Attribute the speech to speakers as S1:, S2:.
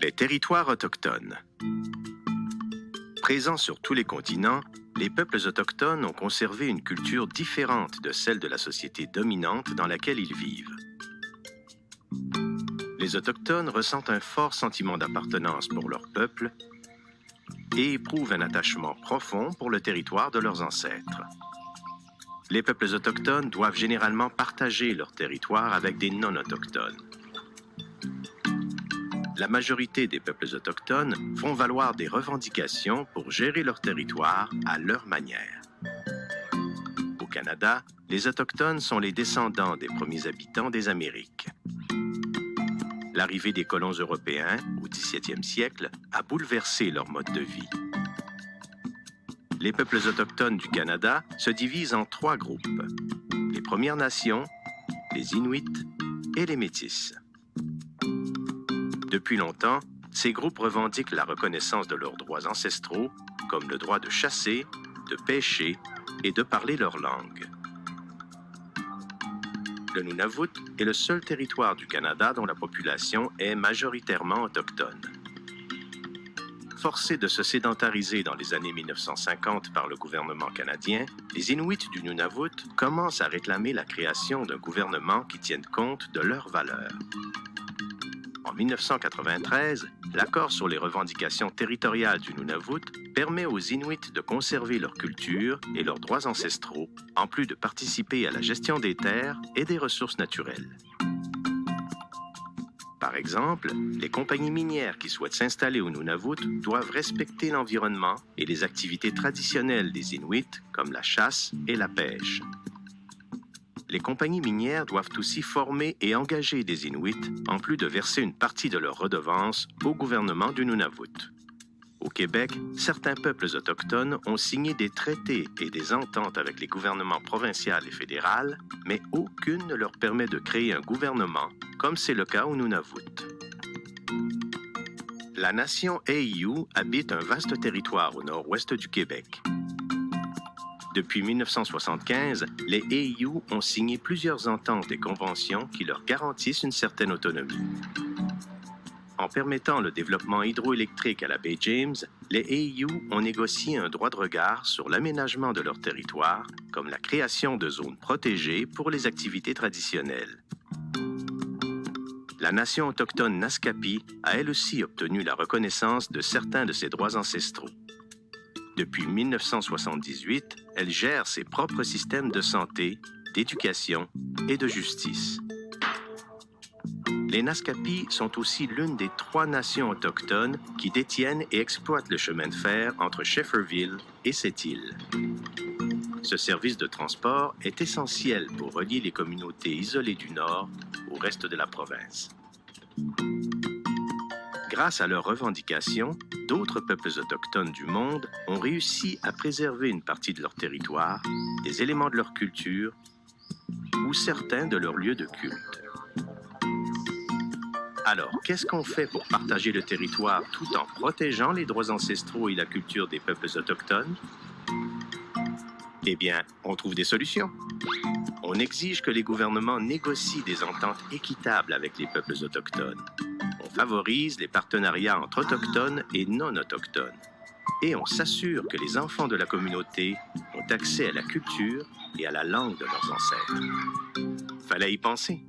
S1: Les territoires autochtones. Présents sur tous les continents, les peuples autochtones ont conservé une culture différente de celle de la société dominante dans laquelle ils vivent. Les autochtones ressentent un fort sentiment d'appartenance pour leur peuple et éprouvent un attachement profond pour le territoire de leurs ancêtres. Les peuples autochtones doivent généralement partager leur territoire avec des non-autochtones. La majorité des peuples autochtones font valoir des revendications pour gérer leur territoire à leur manière. Au Canada, les Autochtones sont les descendants des premiers habitants des Amériques. L'arrivée des colons européens au XVIIe siècle a bouleversé leur mode de vie. Les peuples autochtones du Canada se divisent en 3 groupes: les Premières Nations, les Inuits et les Métis. Depuis longtemps, ces groupes revendiquent la reconnaissance de leurs droits ancestraux, comme le droit de chasser, de pêcher et de parler leur langue. Le Nunavut est le seul territoire du Canada dont la population est majoritairement autochtone. Forcés de se sédentariser dans les années 1950 par le gouvernement canadien, les Inuits du Nunavut commencent à réclamer la création d'un gouvernement qui tienne compte de leurs valeurs. En 1993, l'accord sur les revendications territoriales du Nunavut permet aux Inuits de conserver leur culture et leurs droits ancestraux, en plus de participer à la gestion des terres et des ressources naturelles. Par exemple, les compagnies minières qui souhaitent s'installer au Nunavut doivent respecter l'environnement et les activités traditionnelles des Inuits, comme la chasse et la pêche. Les compagnies minières doivent aussi former et engager des Inuits, en plus de verser une partie de leurs redevances au gouvernement du Nunavut. Au Québec, certains peuples autochtones ont signé des traités et des ententes avec les gouvernements provincial et fédéral, mais aucune ne leur permet de créer un gouvernement, comme c'est le cas au Nunavut. La nation Aïyou habite un vaste territoire au nord-ouest du Québec. Depuis 1975, les Aïyou ont signé plusieurs ententes et conventions qui leur garantissent une certaine autonomie. En permettant le développement hydroélectrique à la baie James, les Aïyou ont négocié un droit de regard sur l'aménagement de leur territoire, comme la création de zones protégées pour les activités traditionnelles. La nation autochtone Naskapi a elle aussi obtenu la reconnaissance de certains de ses droits ancestraux. Depuis 1978, elle gère ses propres systèmes de santé, d'éducation et de justice. Les Naskapi sont aussi l'une des 3 nations autochtones qui détiennent et exploitent le chemin de fer entre Shefferville et cette île. Ce service de transport est essentiel pour relier les communautés isolées du Nord au reste de la province. Grâce à leurs revendications, d'autres peuples autochtones du monde ont réussi à préserver une partie de leur territoire, des éléments de leur culture ou certains de leurs lieux de culte. Alors, qu'est-ce qu'on fait pour partager le territoire tout en protégeant les droits ancestraux et la culture des peuples autochtones? Eh bien, on trouve des solutions. On exige que les gouvernements négocient des ententes équitables avec les peuples autochtones. On favorise les partenariats entre autochtones et non-autochtones. Et on s'assure que les enfants de la communauté ont accès à la culture et à la langue de leurs ancêtres. Fallait y penser.